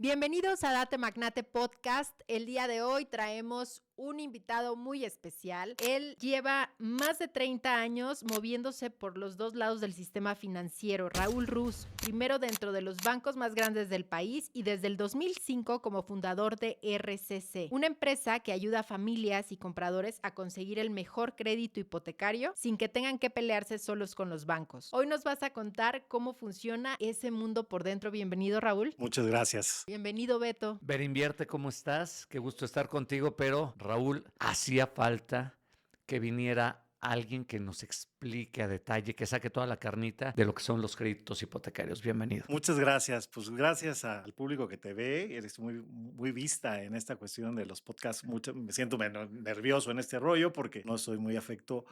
Bienvenidos a Date Magnate Podcast. El día de hoy traemos un invitado muy especial. Él lleva más de 30 años moviéndose por los dos lados del sistema financiero. Raúl Ruz, primero dentro de los bancos más grandes del país y desde el 2005 como fundador de RCC, una empresa que ayuda a familias y compradores a conseguir el mejor crédito hipotecario sin que tengan que pelearse solos con los bancos. Hoy nos vas a contar cómo funciona ese mundo por dentro. Bienvenido, Raúl. Muchas gracias. Bienvenido, Beto. Ver Invierte, ¿cómo estás? Qué gusto estar contigo, pero Raúl, hacía falta que viniera alguien que nos explique a detalle, que saque toda la carnita de lo que son los créditos hipotecarios. Bienvenido. Muchas gracias. Pues gracias al público que te ve. Eres muy vista en esta cuestión de los podcasts. Me siento nervioso en este rollo porque no soy muy afecto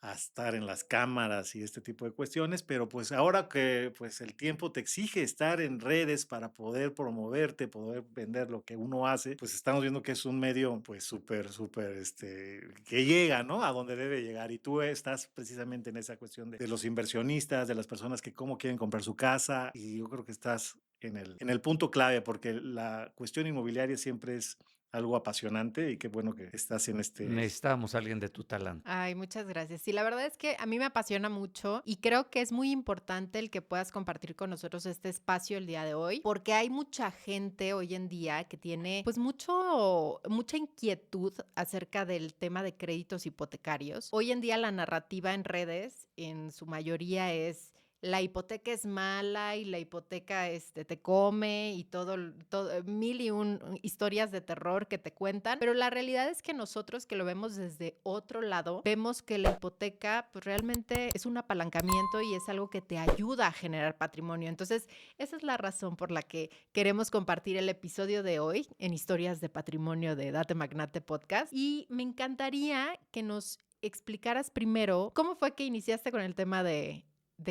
a estar en las cámaras y este tipo de cuestiones, pero pues ahora que pues el tiempo te exige estar en redes para poder promoverte, poder vender lo que uno hace, pues estamos viendo que es un medio pues súper, que llega, ¿no? A donde debe llegar, y tú estás precisamente en esa cuestión de los inversionistas, de las personas que cómo quieren comprar su casa, y yo creo que estás en el punto clave, porque la cuestión inmobiliaria siempre es algo apasionante, y qué bueno que estás en este... Necesitábamos a alguien de tu talante. Ay, muchas gracias. Sí, la verdad es que a mí me apasiona mucho y creo que es muy importante el que puedas compartir con nosotros este espacio el día de hoy, porque hay mucha gente hoy en día que tiene pues mucha inquietud acerca del tema de créditos hipotecarios. Hoy en día la narrativa en redes en su mayoría es: la hipoteca es mala y la hipoteca te come y todo mil y un historias de terror que te cuentan, pero la realidad es que nosotros que lo vemos desde otro lado, vemos que la hipoteca pues realmente es un apalancamiento y es algo que te ayuda a generar patrimonio. Entonces, esa es la razón por la que queremos compartir el episodio de hoy en Historias de Patrimonio de Date Magnate Podcast, y me encantaría que nos explicaras primero cómo fue que iniciaste con el tema de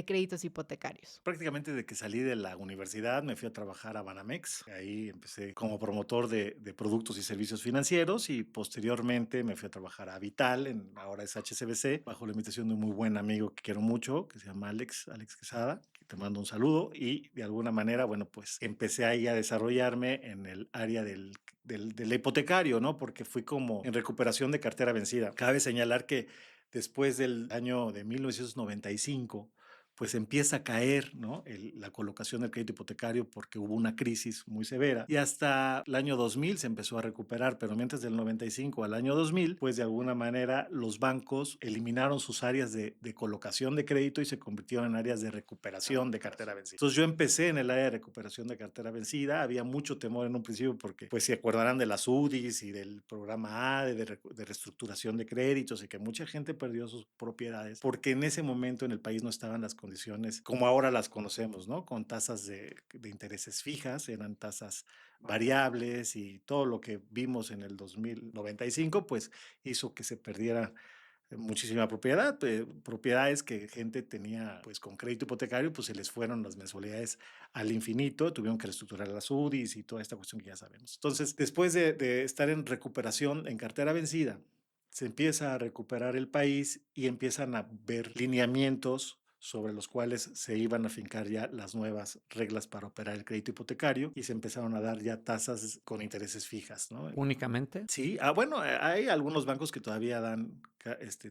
créditos hipotecarios. Prácticamente desde que salí de la universidad me fui a trabajar a Banamex. Ahí empecé como promotor de productos y servicios financieros, y posteriormente me fui a trabajar a Vital, ahora es HSBC, bajo la invitación de un muy buen amigo que quiero mucho, que se llama Alex Quesada, que te mando un saludo. Y de alguna manera, bueno, pues empecé ahí a desarrollarme en el área del hipotecario, ¿no? Porque fui como en recuperación de cartera vencida. Cabe señalar que después del año de 1995, pues empieza a caer, ¿no? La colocación del crédito hipotecario, porque hubo una crisis muy severa, y hasta el año 2000 se empezó a recuperar, pero mientras del 95 al año 2000, pues de alguna manera los bancos eliminaron sus áreas de colocación de crédito y se convirtieron en áreas de recuperación de cartera vencida. Entonces yo empecé en el área de recuperación de cartera vencida. Había mucho temor en un principio porque pues se acordarán de las UDIs y del programa A de reestructuración de créditos, y que mucha gente perdió sus propiedades porque en ese momento en el país no estaban las condiciones como ahora las conocemos, ¿no? Con tasas de intereses fijas, eran tasas variables, y todo lo que vimos en el 2095 pues hizo que se perdiera muchísima propiedad, propiedades que gente tenía pues con crédito hipotecario, pues se les fueron las mensualidades al infinito, tuvieron que reestructurar las UDIs y toda esta cuestión que ya sabemos. Entonces, después de estar en recuperación en cartera vencida, se empieza a recuperar el país y empiezan a ver lineamientos sobre los cuales se iban a fincar ya las nuevas reglas para operar el crédito hipotecario, y se empezaron a dar ya tasas con intereses fijas, ¿no? ¿Únicamente? Sí, bueno, hay algunos bancos que todavía dan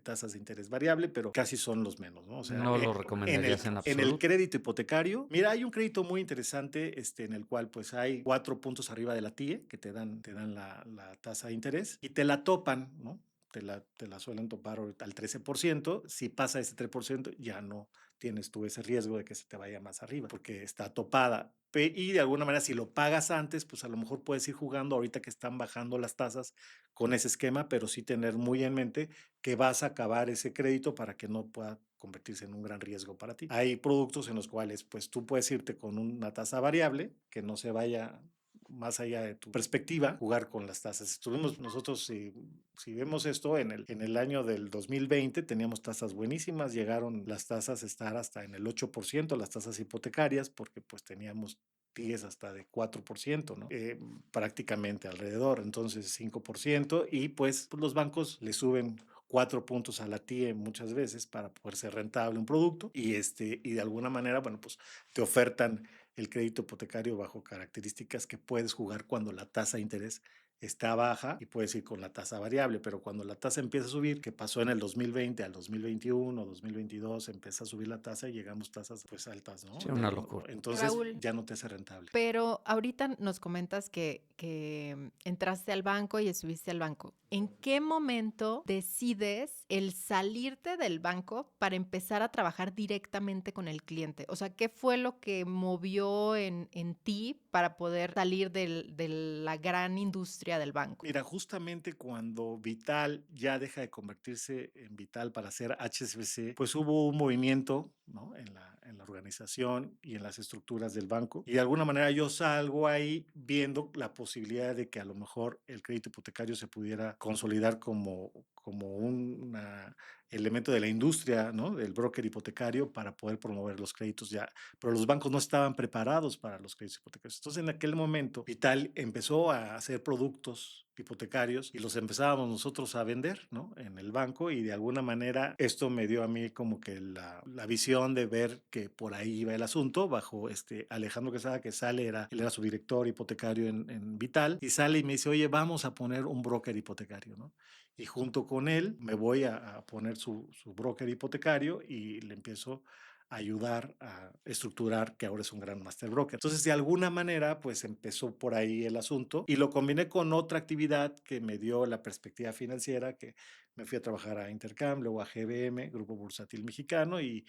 tasas de interés variable, pero casi son los menos, ¿no? O sea, No lo recomendarías en en el absoluto. crédito hipotecario, mira, hay un crédito muy interesante en el cual pues hay 4 puntos arriba de la TIE que te dan la tasa de interés, y te la topan, ¿no? Te la suelen topar ahorita al 13%. Si pasa ese 3%, ya no tienes tú ese riesgo de que se te vaya más arriba, porque está topada. Y de alguna manera, si lo pagas antes, pues a lo mejor puedes ir jugando ahorita que están bajando las tasas con ese esquema, pero sí tener muy en mente que vas a acabar ese crédito para que no pueda convertirse en un gran riesgo para ti. Hay productos en los cuales pues tú puedes irte con una tasa variable que no se vaya más allá de tu perspectiva, jugar con las tasas. Estuvimos nosotros, si vemos esto, en el año del 2020 teníamos tasas buenísimas, llegaron las tasas a estar hasta en el 8%, las tasas hipotecarias, porque pues teníamos TIEs hasta de 4%, ¿no? Prácticamente alrededor, entonces 5%, y pues los bancos le suben 4 puntos a la TIE muchas veces para poder ser rentable un producto, y de alguna manera, bueno, pues te ofertan el crédito hipotecario bajo características que puedes jugar cuando la tasa de interés está baja y puedes ir con la tasa variable, pero cuando la tasa empieza a subir, que pasó en el 2020 al 2021, 2022, empieza a subir la tasa y llegamos a tasas pues altas, Sí, ¿no? una locura. Entonces Raúl, ya no te hace rentable. pero ahorita nos comentas que entraste al banco y estuviste al banco. ¿En qué momento decides el salirte del banco para empezar a trabajar directamente con el cliente? O sea, ¿qué fue lo que movió en ti para poder salir de la gran industria del banco? Mira, justamente cuando Vital ya deja de convertirse en Vital para ser HSBC, pues hubo un movimiento, ¿no? en la organización y en las estructuras del banco. Y de alguna manera yo salgo ahí viendo la posibilidad de que a lo mejor el crédito hipotecario se pudiera consolidar como un elemento de la industria, ¿no? Del broker hipotecario para poder promover los créditos ya. Pero los bancos no estaban preparados para los créditos hipotecarios. Entonces, en aquel momento, Vital empezó a hacer productos hipotecarios y los empezábamos nosotros a vender, ¿no? En el banco, y de alguna manera esto me dio a mí como que la visión de ver que por ahí iba el asunto bajo Alejandro Quesada, que sale, él era su director hipotecario en Vital, y sale y me dice, oye, vamos a poner un broker hipotecario, ¿no? Y junto con él me voy a poner su broker hipotecario y le empiezo a ayudar a estructurar, que ahora es un gran master broker. Entonces, de alguna manera, pues empezó por ahí el asunto y lo combiné con otra actividad que me dio la perspectiva financiera, que me fui a trabajar a Intercam, luego a GBM, Grupo Bursátil Mexicano, y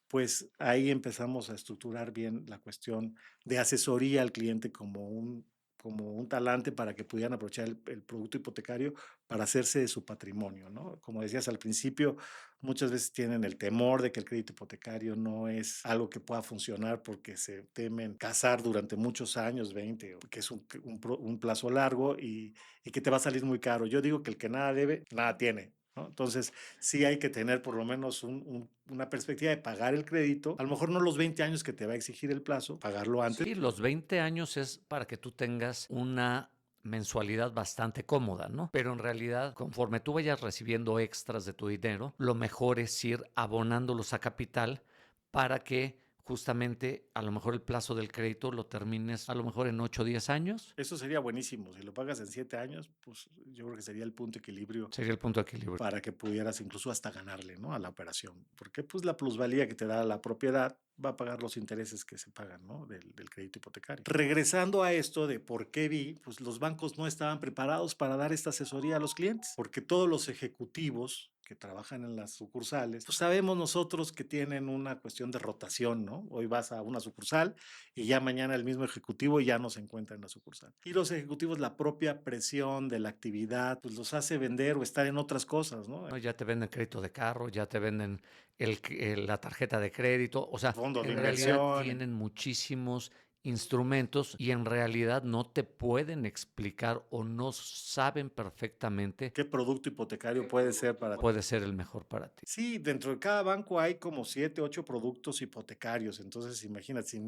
pues ahí empezamos a estructurar bien la cuestión de asesoría al cliente como un talante para que pudieran aprovechar el producto hipotecario para hacerse de su patrimonio, ¿no? Como decías al principio, muchas veces tienen el temor de que el crédito hipotecario no es algo que pueda funcionar porque se temen casar durante muchos años, 20, que es un plazo largo y que te va a salir muy caro. Yo digo que el que nada debe, nada tiene, ¿no? Entonces, sí hay que tener por lo menos una perspectiva de pagar el crédito, a lo mejor no los 20 años que te va a exigir el plazo, pagarlo antes. Sí, los 20 años es para que tú tengas una mensualidad bastante cómoda, ¿no? Pero en realidad, conforme tú vayas recibiendo extras de tu dinero, lo mejor es ir abonándolos a capital para que justamente a lo mejor el plazo del crédito lo termines a lo mejor en 8 o 10 años. Eso sería buenísimo. Si lo pagas en 7 años, pues yo creo que sería el punto de equilibrio Sería el punto de equilibrio. para que pudieras incluso hasta ganarle, ¿no? A la operación. Porque pues la plusvalía que te da la propiedad va a pagar los intereses que se pagan, ¿no? Del crédito hipotecario. Regresando a esto de por qué vi, pues los bancos no estaban preparados para dar esta asesoría a los clientes, porque todos los ejecutivos que trabajan en las sucursales, pues sabemos nosotros que tienen una cuestión de rotación, ¿no? Hoy vas a una sucursal y ya mañana el mismo ejecutivo ya no se encuentra en la sucursal. Y los ejecutivos, la propia presión de la actividad, pues los hace vender o estar en otras cosas, ¿no? ¿No? Ya te venden crédito de carro, ya te venden la tarjeta de crédito, o sea, Fondos de en realidad inversión. tienen muchísimos instrumentos y en realidad no te pueden explicar o no saben perfectamente ¿Qué producto hipotecario puede ser para ti? puede ser el mejor para ti. Sí, dentro de cada banco hay como 7, 8 productos hipotecarios. Entonces, imagínate, si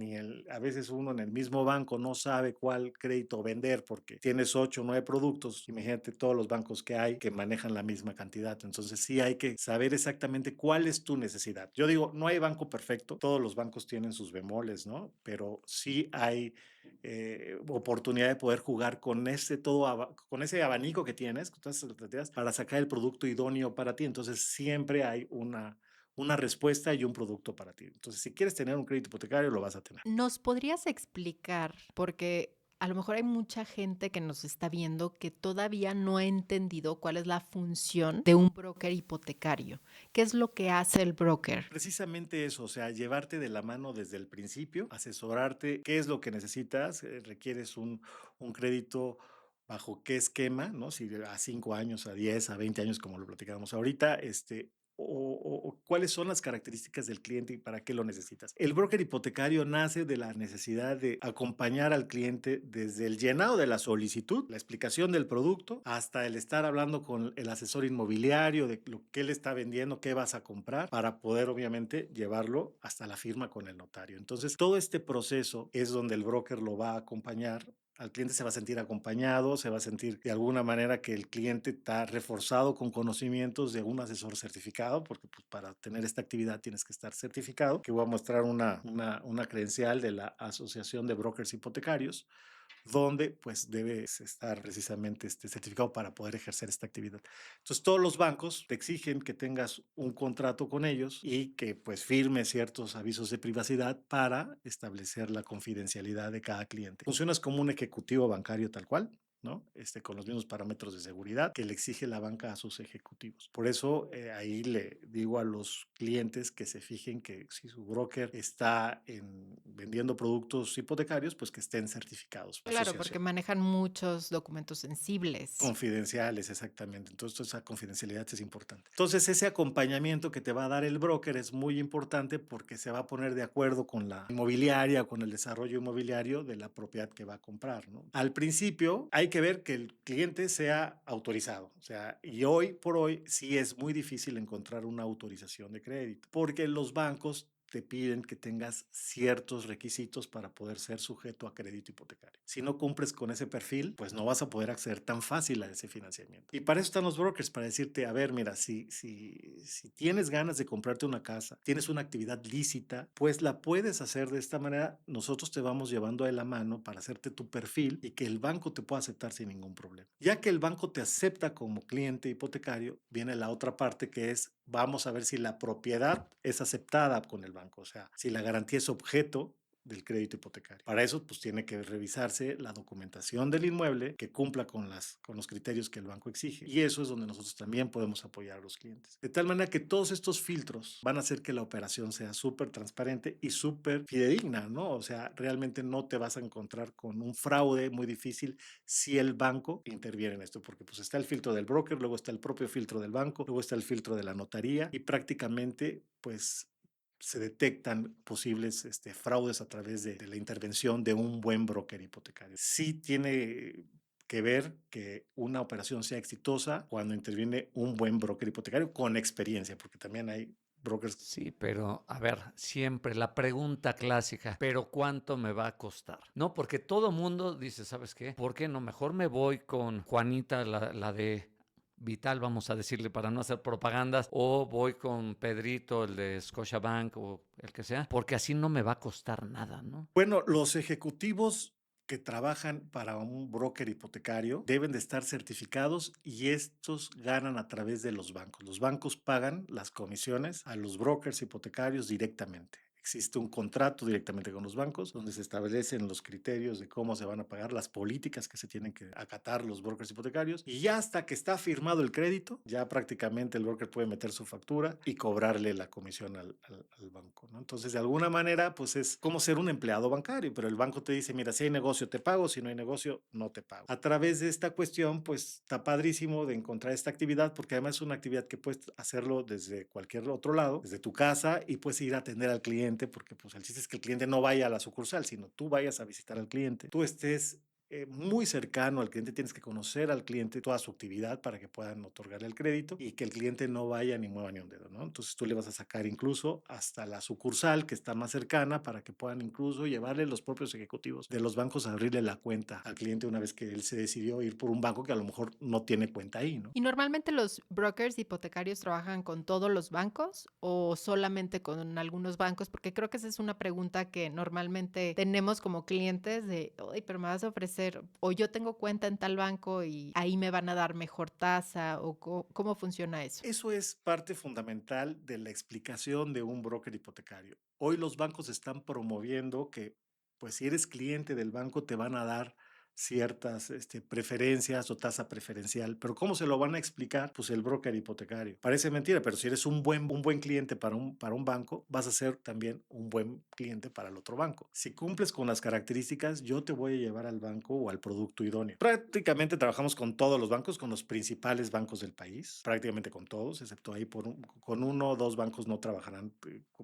a veces uno en el mismo banco no sabe cuál crédito vender porque tienes 8 o 9 productos, imagínate todos los bancos que hay que manejan la misma cantidad. Entonces, sí hay que saber exactamente cuál es tu necesidad. Yo digo, no hay banco perfecto, todos los bancos tienen sus bemoles, ¿no? Pero sí hay oportunidad de poder jugar con con ese abanico que tienes, con todas esas alternativas, para sacar el producto idóneo para ti. Entonces, siempre hay una respuesta y un producto para ti. Entonces, si quieres tener un crédito hipotecario, lo vas a tener. ¿Nos podrías explicar? Porque a lo mejor hay mucha gente que nos está viendo que todavía no ha entendido cuál es la función de un broker hipotecario. ¿Qué es lo que hace el broker? Precisamente eso, o sea, llevarte de la mano desde el principio, asesorarte qué es lo que necesitas, requieres un crédito bajo qué esquema, ¿no? Si a 5 años, a 10, a 20 años, como lo platicábamos ahorita, o cuáles son las características del cliente y para qué lo necesitas. El broker hipotecario nace de la necesidad de acompañar al cliente desde el llenado de la solicitud, la explicación del producto, hasta el estar hablando con el asesor inmobiliario de lo que él está vendiendo, qué vas a comprar, para poder obviamente llevarlo hasta la firma con el notario. Entonces, todo este proceso es donde el broker lo va a acompañar al cliente se va a sentir acompañado, se va a sentir de alguna manera que el cliente está reforzado con conocimientos de un asesor certificado, porque pues, para tener esta actividad tienes que estar certificado, que voy a mostrar una credencial de la Asociación de Brokers Hipotecarios, donde pues debe estar precisamente certificado para poder ejercer esta actividad. Entonces todos los bancos te exigen que tengas un contrato con ellos y que pues firmes ciertos avisos de privacidad para establecer la confidencialidad de cada cliente. Funcionas como un ejecutivo bancario tal cual, ¿no? Con los mismos parámetros de seguridad que le exige la banca a sus ejecutivos. Por eso ahí le digo a los clientes que se fijen que si su broker está vendiendo productos hipotecarios, pues que estén certificados por Claro, porque asociación. manejan muchos documentos sensibles. Confidenciales, exactamente. Entonces, esa confidencialidad es importante. Entonces, ese acompañamiento que te va a dar el broker es muy importante porque se va a poner de acuerdo con la inmobiliaria, con el desarrollo inmobiliario de la propiedad que va a comprar, ¿no? Al principio, hay que ver que el cliente sea autorizado. O sea, y hoy por hoy sí es muy difícil encontrar una autorización de crédito porque los bancos te piden que tengas ciertos requisitos para poder ser sujeto a crédito hipotecario. Si no cumples con ese perfil, pues no vas a poder acceder tan fácil a ese financiamiento. Y para eso están los brokers, para decirte, a ver, mira, si tienes ganas de comprarte una casa, tienes una actividad lícita, pues la puedes hacer de esta manera. Nosotros te vamos llevando de la mano para hacerte tu perfil y que el banco te pueda aceptar sin ningún problema. Ya que el banco te acepta como cliente hipotecario, viene la otra parte que es, vamos a ver si la propiedad es aceptada con el banco, o sea, si la garantía es objeto del crédito hipotecario. Para eso, pues tiene que revisarse la documentación del inmueble que cumpla con los criterios que el banco exige. Y eso es donde nosotros también podemos apoyar a los clientes. De tal manera que todos estos filtros van a hacer que la operación sea súper transparente y súper fidedigna, ¿no? O sea, realmente no te vas a encontrar con un fraude muy difícil si el banco interviene en esto, porque pues está el filtro del broker, luego está el propio filtro del banco, luego está el filtro de la notaría y prácticamente pues se detectan posibles fraudes a través de la intervención de un buen broker hipotecario. Sí tiene que ver que una operación sea exitosa cuando interviene un buen broker hipotecario con experiencia, porque también hay brokers. Sí, pero a ver, siempre la pregunta clásica, ¿pero cuánto me va a costar? No, porque todo mundo dice, ¿sabes qué? ¿Por qué no? Mejor me voy con Juanita, la de Vital, vamos a decirle, para no hacer propagandas, o voy con Pedrito, el de Scotiabank, o el que sea, porque así no me va a costar nada, ¿no? Bueno, los ejecutivos que trabajan para un broker hipotecario deben de estar certificados y estos ganan a través de los bancos. Los bancos pagan las comisiones a los brokers hipotecarios directamente. Existe un contrato directamente con los bancos donde se establecen los criterios de cómo se van a pagar, las políticas que se tienen que acatar los brokers hipotecarios y ya hasta que está firmado el crédito, ya prácticamente el broker puede meter su factura y cobrarle la comisión al banco, ¿no? Entonces, de alguna manera, pues es como ser un empleado bancario, pero el banco te dice, mira, si hay negocio te pago, si no hay negocio no te pago. A través de esta cuestión, pues está padrísimo de encontrar esta actividad porque además es una actividad que puedes hacerlo desde cualquier otro lado, desde tu casa y puedes ir a atender al cliente porque pues el chiste es que el cliente no vaya a la sucursal, sino tú vayas a visitar al cliente. Tú estés muy cercano al cliente, tienes que conocer al cliente toda su actividad para que puedan otorgarle el crédito y que el cliente no vaya ni mueva ni un dedo, ¿no? Entonces tú le vas a sacar incluso hasta la sucursal que está más cercana para que puedan incluso llevarle los propios ejecutivos de los bancos a abrirle la cuenta al cliente una vez que él se decidió ir por un banco que a lo mejor no tiene cuenta ahí, ¿no? ¿Y normalmente los brokers hipotecarios trabajan con todos los bancos o solamente con algunos bancos? Porque creo que esa es una pregunta que normalmente tenemos como clientes de, oye, pero me vas a ofrecer, o yo tengo cuenta en tal banco y ahí me van a dar mejor tasa, o cómo funciona eso. Eso es parte fundamental de la explicación de un broker hipotecario. Hoy los bancos están promoviendo que, pues si eres cliente del banco, te van a dar ciertas preferencias o tasa preferencial. Pero ¿cómo se lo van a explicar? Pues el broker hipotecario. Parece mentira, pero si eres un buen cliente para un banco, vas a ser también un buen cliente para el otro banco. Si cumples con las características, yo te voy a llevar al banco o al producto idóneo. Prácticamente trabajamos con todos los bancos, con los principales bancos del país, prácticamente con todos, excepto ahí con uno o dos bancos no trabajarán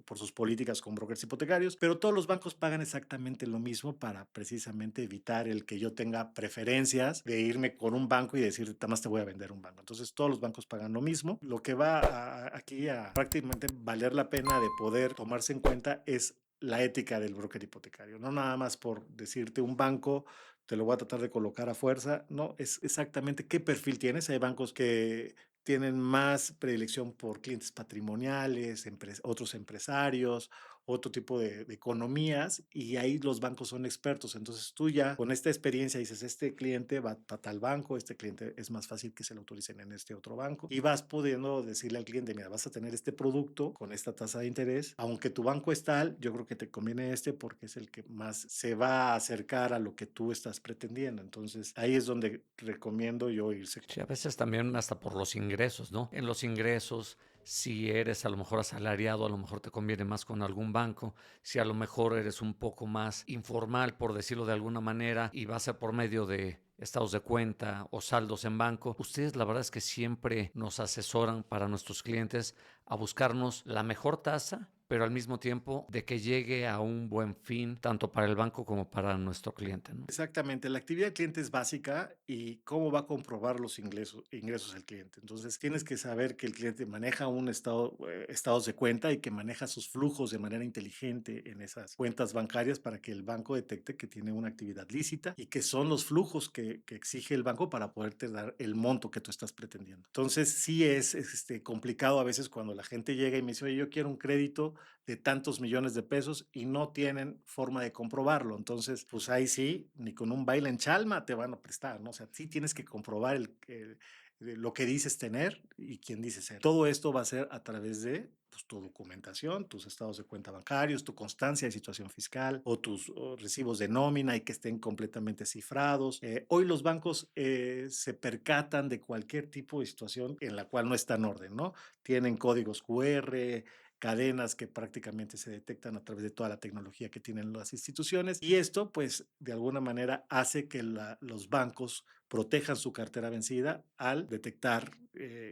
por sus políticas con brokers hipotecarios, pero todos los bancos pagan exactamente lo mismo para precisamente evitar el que yo tenga preferencias de irme con un banco y decir, nada más te voy a vender un banco. Entonces todos los bancos pagan lo mismo. Lo que va aquí a prácticamente valer la pena de poder tomarse en cuenta es la ética del broker hipotecario. No nada más por decirte un banco te lo voy a tratar de colocar a fuerza. No, es exactamente qué perfil tienes. Hay bancos que tienen más predilección por clientes patrimoniales, otros empresarios, otro tipo de economías, y ahí los bancos son expertos. Entonces tú ya con esta experiencia dices, este cliente va a tal banco, este cliente es más fácil que se lo autoricen en este otro banco, y vas pudiendo decirle al cliente, mira, vas a tener este producto con esta tasa de interés, aunque tu banco es tal, yo creo que te conviene este porque es el que más se va a acercar a lo que tú estás pretendiendo. Entonces ahí es donde recomiendo yo irse. Sí, a veces también hasta por los ingresos, ¿no? En los ingresos, si eres a lo mejor asalariado, a lo mejor te conviene más con algún banco. Si a lo mejor eres un poco más informal, por decirlo de alguna manera, y va a ser por medio de estados de cuenta o saldos en banco, ustedes la verdad es que siempre nos asesoran para nuestros clientes a buscarnos la mejor tasa, pero al mismo tiempo de que llegue a un buen fin, tanto para el banco como para nuestro cliente, ¿no? Exactamente, la actividad del cliente es básica y cómo va a comprobar los ingresos del cliente. Entonces, tienes que saber que el cliente maneja estados de cuenta y que maneja sus flujos de manera inteligente en esas cuentas bancarias para que el banco detecte que tiene una actividad lícita y que son los flujos que exige el banco para poderte dar el monto que tú estás pretendiendo. Entonces, sí es complicado a veces cuando la gente llega y me dice, oye, yo quiero un crédito de tantos millones de pesos y no tienen forma de comprobarlo. Entonces, pues ahí sí, ni con un baile en chalma te van a prestar, ¿no? O sea, sí tienes que comprobar lo que dices tener y quién dices ser. Todo esto va a ser a través de pues, tu documentación, tus estados de cuenta bancarios, tu constancia de situación fiscal o tus recibos de nómina y que estén completamente cifrados. Hoy los bancos se percatan de cualquier tipo de situación en la cual no está en orden, ¿no? Tienen códigos QR, cadenas que prácticamente se detectan a través de toda la tecnología que tienen las instituciones, y esto pues de alguna manera hace que los bancos protejan su cartera vencida al detectar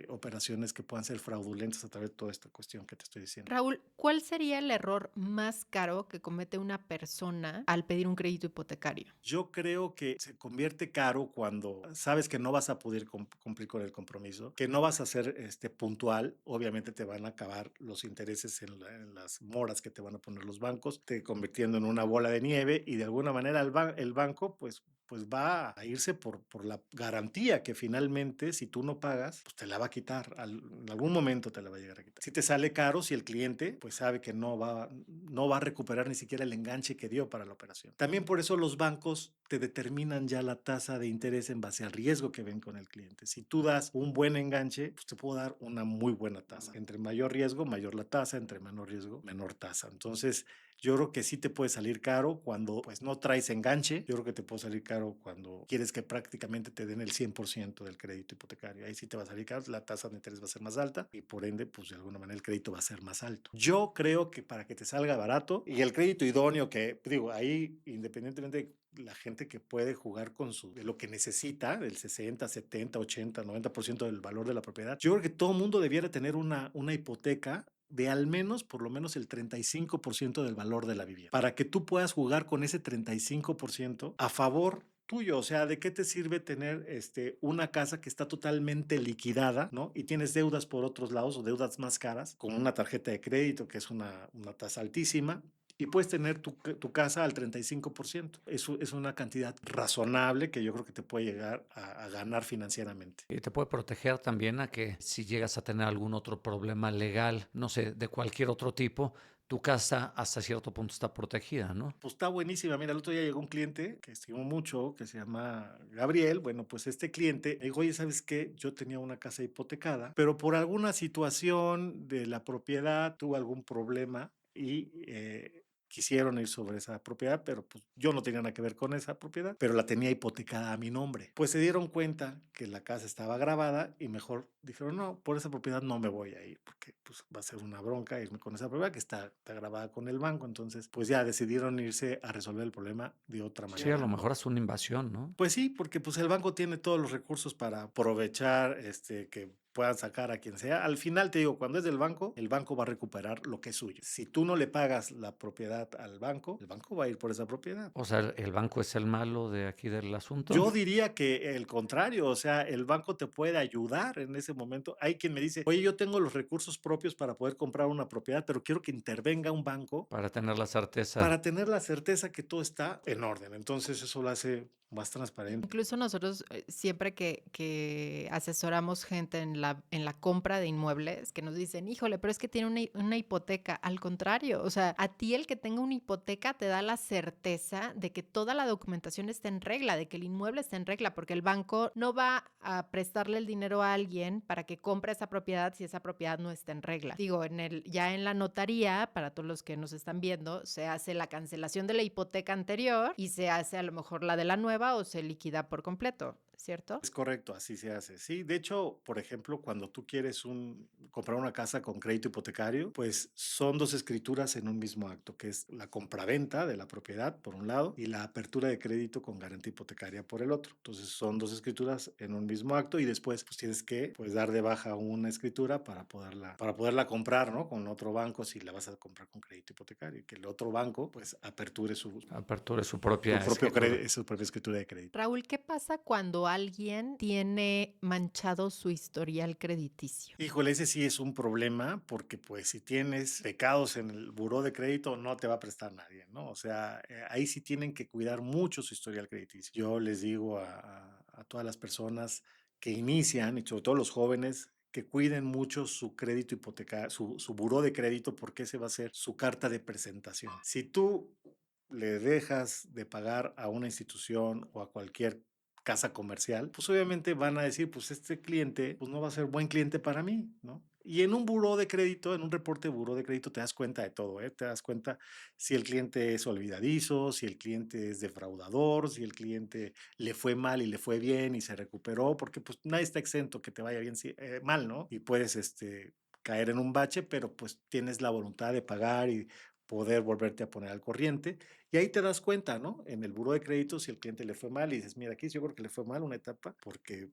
operaciones que puedan ser fraudulentas a través de toda esta cuestión que te estoy diciendo. Raúl, ¿cuál sería el error más caro que comete una persona al pedir un crédito hipotecario? Yo creo que se convierte caro cuando sabes que no vas a poder cumplir con el compromiso, que no vas a ser puntual. Obviamente te van a acabar los intereses en las moras que te van a poner los bancos, te convirtiendo en una bola de nieve, y de alguna manera el banco pues va a irse por la garantía que finalmente, si tú no pagas, pues te la va a quitar. En algún momento te la va a llegar a quitar. Si te sale caro, si el cliente pues sabe que no va a recuperar ni siquiera el enganche que dio para la operación. También por eso los bancos te determinan ya la tasa de interés en base al riesgo que ven con el cliente. Si tú das un buen enganche, pues te puedo dar una muy buena tasa. Entre mayor riesgo, mayor la tasa; entre menor riesgo, menor tasa. Entonces, yo creo que sí te puede salir caro cuando pues no traes enganche. Yo creo que te puede salir caro cuando quieres que prácticamente te den el 100% del crédito hipotecario. Ahí sí te va a salir caro, la tasa de interés va a ser más alta y por ende, pues de alguna manera el crédito va a ser más alto. Yo creo que para que te salga barato y el crédito idóneo, que digo, ahí independientemente de la gente que puede jugar de lo que necesita, del 60, 70, 80, 90% del valor de la propiedad, yo creo que todo mundo debiera tener una hipoteca de al menos, por lo menos el 35% del valor de la vivienda, para que tú puedas jugar con ese 35% a favor tuyo. O sea, ¿de qué te sirve tener una casa que está totalmente liquidada, ¿no? Y tienes deudas por otros lados o deudas más caras, con una tarjeta de crédito que es una tasa altísima, y puedes tener tu casa al 35%. Eso es una cantidad razonable que yo creo que te puede llegar a ganar financieramente. Y te puede proteger también a que si llegas a tener algún otro problema legal, no sé, de cualquier otro tipo, tu casa hasta cierto punto está protegida, ¿no? Pues está buenísima. Mira, el otro día llegó un cliente que estimo mucho, que se llama Gabriel. Bueno, pues este cliente me dijo, oye, ¿sabes qué? Yo tenía una casa hipotecada, pero por alguna situación de la propiedad tuve algún problema y quisieron ir sobre esa propiedad, pero pues yo no tenía nada que ver con esa propiedad, pero la tenía hipotecada a mi nombre. Pues se dieron cuenta que la casa estaba grabada y mejor dijeron, no, por esa propiedad no me voy a ir, porque pues va a ser una bronca irme con esa propiedad que está grabada con el banco. Entonces, pues ya decidieron irse a resolver el problema de otra Sí, a manera, lo ¿no? mejor es una invasión, ¿no? Pues sí, porque pues el banco tiene todos los recursos para aprovechar que puedan sacar a quien sea. Al final te digo, cuando es del banco, el banco va a recuperar lo que es suyo. Si tú no le pagas la propiedad al banco, el banco va a ir por esa propiedad. O sea, el banco es el malo de aquí del asunto. Yo diría que el contrario, o sea, el banco te puede ayudar en ese momento. Hay quien me dice, oye, yo tengo los recursos propios para poder comprar una propiedad, pero quiero que intervenga un banco Para tener la certeza. para tener la certeza que todo está en orden. Entonces eso lo hace más transparente. Incluso nosotros, siempre que asesoramos gente en la compra de inmuebles, que nos dicen, híjole, pero es que tiene una hipoteca. Al contrario, o sea, a ti el que tenga una hipoteca te da la certeza de que toda la documentación está en regla, de que el inmueble está en regla, porque el banco no va a prestarle el dinero a alguien para que compre esa propiedad si esa propiedad no está en regla. Digo, ya en la notaría, para todos los que nos están viendo, se hace la cancelación de la hipoteca anterior y se hace a lo mejor la de la nueva o se liquida por completo, ¿cierto? Es correcto, así se hace. Sí, de hecho, por ejemplo, cuando tú quieres comprar una casa con crédito hipotecario, pues son dos escrituras en un mismo acto, que es la compraventa de la propiedad, por un lado, y la apertura de crédito con garantía hipotecaria por el otro. Entonces, son dos escrituras en un mismo acto y después, pues tienes que dar de baja una escritura para poderla comprar, ¿no? Con otro banco si la vas a comprar con crédito hipotecario y que el otro banco, pues, aperture su, Aperture su su propia propio escritura. su propia escritura de crédito. Raúl, ¿qué pasa cuando alguien tiene manchado su historial crediticio? Híjole, ese sí es un problema porque pues si tienes pecados en el buró de crédito no te va a prestar nadie, ¿no? O sea, ahí sí tienen que cuidar mucho su historial crediticio. Yo les digo a todas las personas que inician y sobre todo los jóvenes que cuiden mucho su crédito hipotecario, su buró de crédito porque ese va a ser su carta de presentación. Si tú le dejas de pagar a una institución o a cualquier casa comercial, pues obviamente van a decir, pues este cliente, pues no va a ser buen cliente para mí, ¿no? Y en un buró de crédito, en un reporte de buró de crédito, te das cuenta de todo, ¿eh? Te das cuenta si el cliente es olvidadizo, si el cliente es defraudador, si el cliente le fue mal y le fue bien y se recuperó, porque pues nadie está exento que te vaya bien, mal, ¿no? Y puedes, caer en un bache, pero pues tienes la voluntad de pagar y poder volverte a poner al corriente. Y ahí te das cuenta, ¿no? En el buró de crédito, si el cliente le fue mal y dices, mira, aquí yo creo que le fue mal una etapa porque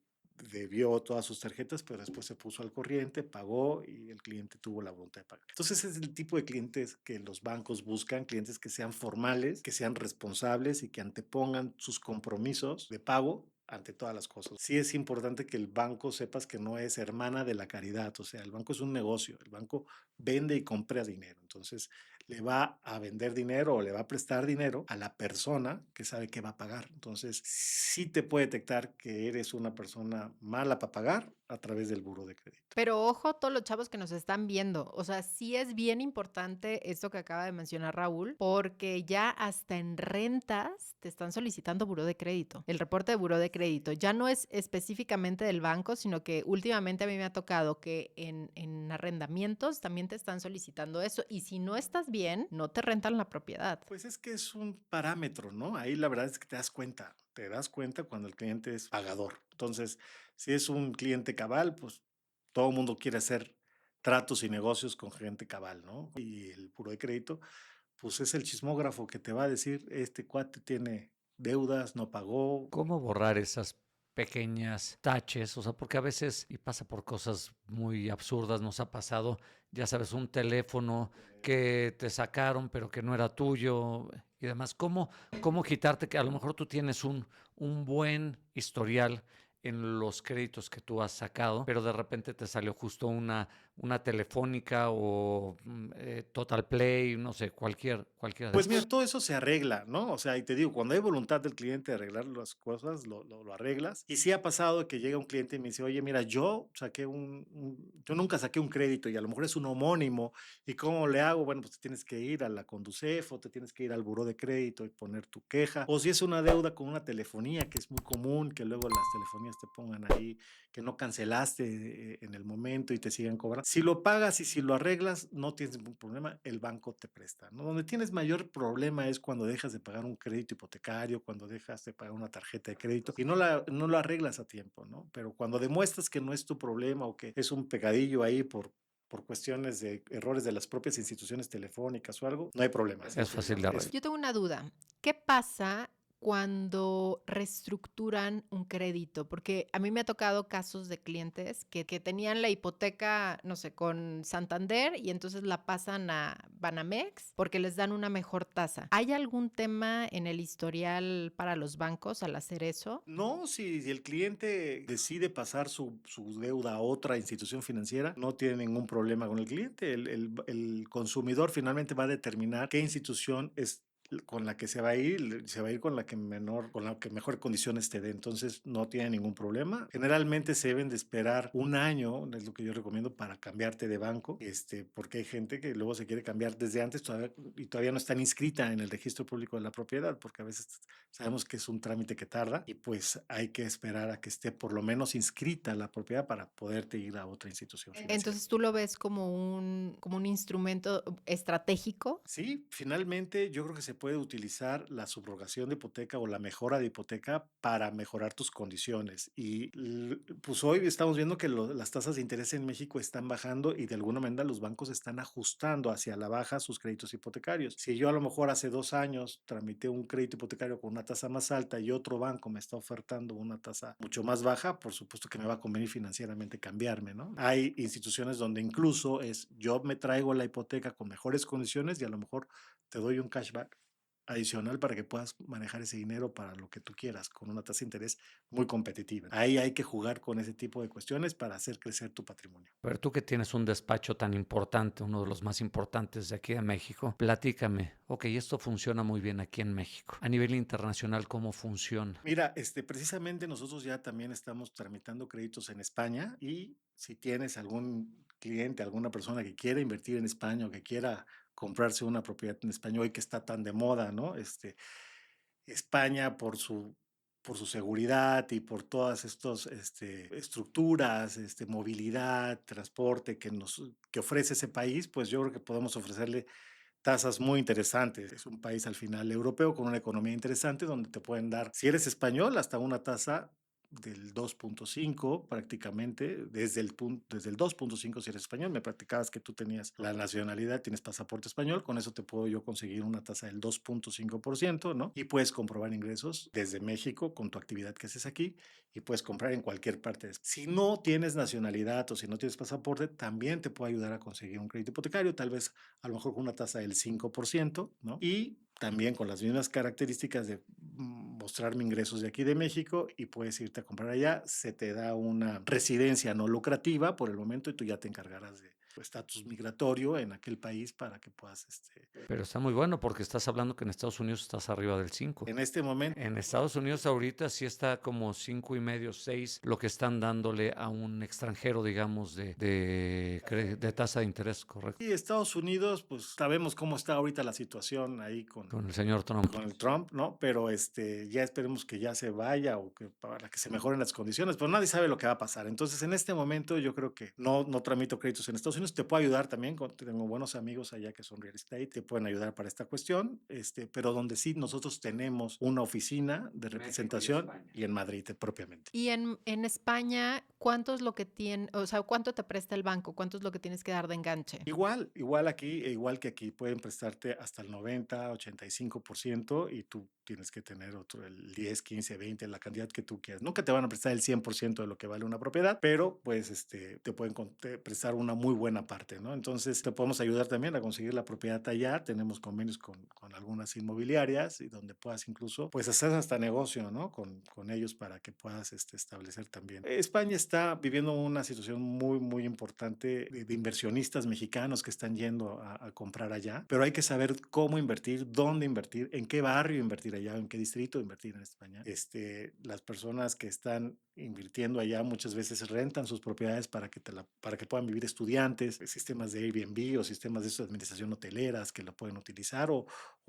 debió todas sus tarjetas, pero después se puso al corriente, pagó y el cliente tuvo la voluntad de pagar. Entonces, ese es el tipo de clientes que los bancos buscan, clientes que sean formales, que sean responsables y que antepongan sus compromisos de pago ante todas las cosas. Sí es importante que el banco sepas que no es hermana de la caridad, o sea, el banco es un negocio, el banco vende y compra dinero. Entonces, le va a vender dinero o le va a prestar dinero a la persona que sabe que va a pagar. Entonces, sí te puede detectar que eres una persona mala para pagar a través del buró de crédito. Pero ojo, todos los chavos que nos están viendo, o sea, sí es bien importante esto que acaba de mencionar Raúl, porque ya hasta en rentas te están solicitando buró de crédito. El reporte de buró de crédito ya no es específicamente del banco, sino que últimamente a mí me ha tocado que en arrendamientos también te están solicitando eso. Y si no estás bien, no te rentan la propiedad. Pues es que es un parámetro, ¿no? Ahí la verdad es que te das cuenta cuando el cliente es pagador. Entonces, si es un cliente cabal, pues todo el mundo quiere hacer tratos y negocios con gente cabal, ¿no? Y el buró de crédito, pues es el chismógrafo que te va a decir, este cuate tiene deudas, no pagó. ¿Cómo borrar esas pequeñas taches? O sea, porque a veces, y pasa por cosas muy absurdas, nos ha pasado, ya sabes, un teléfono que te sacaron pero que no era tuyo y demás. ¿Cómo quitarte que a lo mejor tú tienes un buen historial en los créditos que tú has sacado, pero de repente te salió justo una telefónica o Total Play, no sé, cualquiera de Pues mira, estos? todo eso se arregla, ¿no? O sea, y te digo, cuando hay voluntad del cliente de arreglar las cosas, lo arreglas. Y sí ha pasado que llega un cliente y me dice, oye, mira, yo nunca saqué un crédito y a lo mejor es un homónimo. ¿Y cómo le hago? Bueno, pues te tienes que ir a la Conducef o te tienes que ir al buró de crédito y poner tu queja. O si es una deuda con una telefonía, que es muy común que luego las telefonías te pongan ahí que no cancelaste en el momento y te sigan cobrando. Si lo pagas y si lo arreglas, no tienes ningún problema, el banco te presta, ¿no? Donde tienes mayor problema es cuando dejas de pagar un crédito hipotecario, cuando dejas de pagar una tarjeta de crédito y no lo arreglas a tiempo, ¿no? Pero cuando demuestras que no es tu problema o que es un pecadillo ahí por cuestiones de errores de las propias instituciones telefónicas o algo, no hay problema. Es fácil de arreglar. Yo tengo una duda. ¿Qué pasa cuando reestructuran un crédito? Porque a mí me ha tocado casos de clientes que tenían la hipoteca, no sé, con Santander y entonces la pasan a Banamex porque les dan una mejor tasa. ¿Hay algún tema en el historial para los bancos al hacer eso? No, si el cliente decide pasar su deuda a otra institución financiera, no tiene ningún problema con el cliente. El consumidor finalmente va a determinar qué institución es con la que se va a ir con la que mejor condiciones te dé. Entonces, no tiene ningún problema. Generalmente se deben de esperar un año, es lo que yo recomiendo para cambiarte de banco, porque hay gente que luego se quiere cambiar desde antes y todavía no están inscrita en el registro público de la propiedad, porque a veces sabemos que es un trámite que tarda y pues hay que esperar a que esté por lo menos inscrita la propiedad para poderte ir a otra institución financiera. Entonces, ¿tú lo ves como un instrumento estratégico? Sí, finalmente yo creo que se puede utilizar la subrogación de hipoteca o la mejora de hipoteca para mejorar tus condiciones. Y pues hoy estamos viendo que las tasas de interés en México están bajando y de alguna manera los bancos están ajustando hacia la baja sus créditos hipotecarios. Si yo a lo mejor hace 2 años tramité un crédito hipotecario con una tasa más alta y otro banco me está ofertando una tasa mucho más baja, por supuesto que me va a convenir financieramente cambiarme, ¿no? Hay instituciones donde incluso yo me traigo la hipoteca con mejores condiciones y a lo mejor te doy un cashback adicional para que puedas manejar ese dinero para lo que tú quieras, con una tasa de interés muy competitiva. Ahí hay que jugar con ese tipo de cuestiones para hacer crecer tu patrimonio. Pero tú que tienes un despacho tan importante, uno de los más importantes de aquí de México, platícame, ok, esto funciona muy bien aquí en México. A nivel internacional, ¿cómo funciona? Mira, precisamente nosotros ya también estamos tramitando créditos en España y si tienes algún cliente, alguna persona que quiera invertir en España o que quiera comprarse una propiedad en España hoy que está tan de moda, ¿no? España por su seguridad y por todas estas estructuras, movilidad, transporte que ofrece ese país, pues yo creo que podemos ofrecerle tasas muy interesantes. Es un país al final europeo con una economía interesante donde te pueden dar, si eres español, hasta una tasa del 2.5 prácticamente, desde el 2.5 si eres español, me practicabas que tú tenías la nacionalidad, tienes pasaporte español, con eso te puedo yo conseguir una tasa del 2.5%, ¿no? Y puedes comprobar ingresos desde México con tu actividad que haces aquí y puedes comprar en cualquier parte. Si no tienes nacionalidad o si no tienes pasaporte, también te puedo ayudar a conseguir un crédito hipotecario, tal vez a lo mejor con una tasa del 5%, ¿no? Y también con las mismas características de mostrarme ingresos de aquí de México y puedes irte a comprar allá, se te da una residencia no lucrativa por el momento y tú ya te encargarás de tu estatus migratorio en aquel país para que puedas, Pero está muy bueno porque estás hablando que en Estados Unidos estás arriba del 5. en este momento. En Estados Unidos ahorita sí está como 5.5, 6, lo que están dándole a un extranjero, digamos, de tasa de interés, ¿correcto? Y Estados Unidos, pues sabemos cómo está ahorita la situación ahí Con el señor Trump. con el Trump, ¿no? Pero ya esperemos que ya se vaya o que para que se mejoren las condiciones, pero nadie sabe lo que va a pasar. Entonces, en este momento yo creo que no tramito créditos en Estados Unidos, te puedo ayudar también, tengo buenos amigos allá que son real estate, te pueden ayudar para esta cuestión, pero donde sí nosotros tenemos una oficina de representación y en Madrid propiamente. Y en España, ¿cuánto es lo que tiene, o sea, cuánto te presta el banco? ¿Cuánto es lo que tienes que dar de enganche? Igual que aquí pueden prestarte hasta el 90, 85% y tú tienes que tener el 10, 15, 20, la cantidad que tú quieras. Nunca te van a prestar el 100% de lo que vale una propiedad, pero pues te pueden prestar una muy buena parte, ¿no? Entonces te podemos ayudar también a conseguir la propiedad allá. Tenemos convenios con algunas inmobiliarias y donde puedas incluso pues hacer hasta negocio, ¿no? Con ellos para que puedas establecer también. España está viviendo una situación muy, muy importante de inversionistas mexicanos que están yendo a comprar allá, pero hay que saber cómo invertir, dónde invertir, en qué barrio invertir allá, en qué distrito invertir en España. Las personas que están invirtiendo allá muchas veces rentan sus propiedades para que puedan vivir estudiantes, sistemas de Airbnb o sistemas de administración hoteleras que lo pueden utilizar o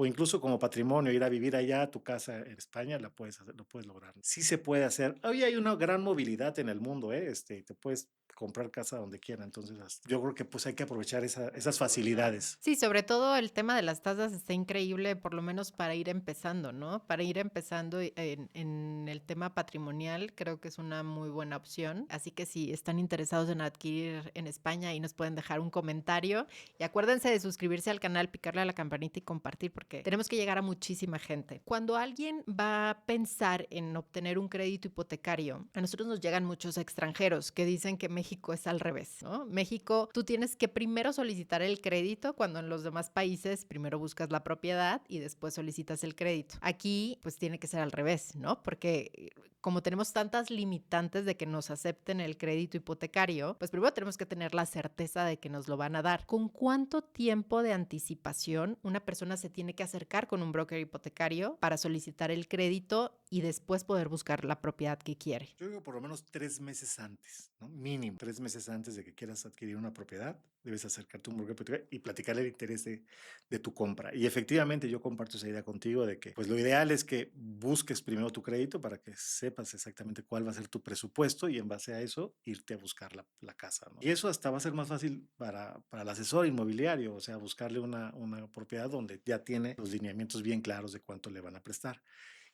incluso como patrimonio, ir a vivir allá a tu casa en España, lo puedes lograr. Sí se puede hacer. Hoy hay una gran movilidad en el mundo, te puedes comprar casa donde quiera. Entonces, yo creo que pues hay que aprovechar esas facilidades. Sí, sobre todo el tema de las tasas está increíble, por lo menos para ir empezando, ¿no? Para ir empezando en el tema patrimonial, creo que es una muy buena opción. Así que si están interesados en adquirir en España, ahí nos pueden dejar un comentario. Y acuérdense de suscribirse al canal, picarle a la campanita y compartir, porque tenemos que llegar a muchísima gente. Cuando alguien va a pensar en obtener un crédito hipotecario, a nosotros nos llegan muchos extranjeros que dicen que México es al revés, ¿no? México, tú tienes que primero solicitar el crédito, cuando en los demás países primero buscas la propiedad y después solicitas el crédito. Aquí, pues tiene que ser al revés, ¿no? Porque como tenemos tantas limitantes de que nos acepten el crédito hipotecario, pues primero tenemos que tener la certeza de que nos lo van a dar. ¿Con cuánto tiempo de anticipación una persona se tiene que acercar con un broker hipotecario para solicitar el crédito y después poder buscar la propiedad que quiere? Yo digo por lo menos 3 meses antes, ¿no? Mínimo 3 meses antes de que quieras adquirir una propiedad, debes acercarte a un broker hipotecario y platicarle el interés de tu compra. Y efectivamente yo comparto esa idea contigo de que pues lo ideal es que busques primero tu crédito para que sepas exactamente cuál va a ser tu presupuesto y en base a eso irte a buscar la casa, ¿no? Y eso hasta va a ser más fácil para el asesor inmobiliario, o sea, buscarle una propiedad donde ya tiene los lineamientos bien claros de cuánto le van a prestar.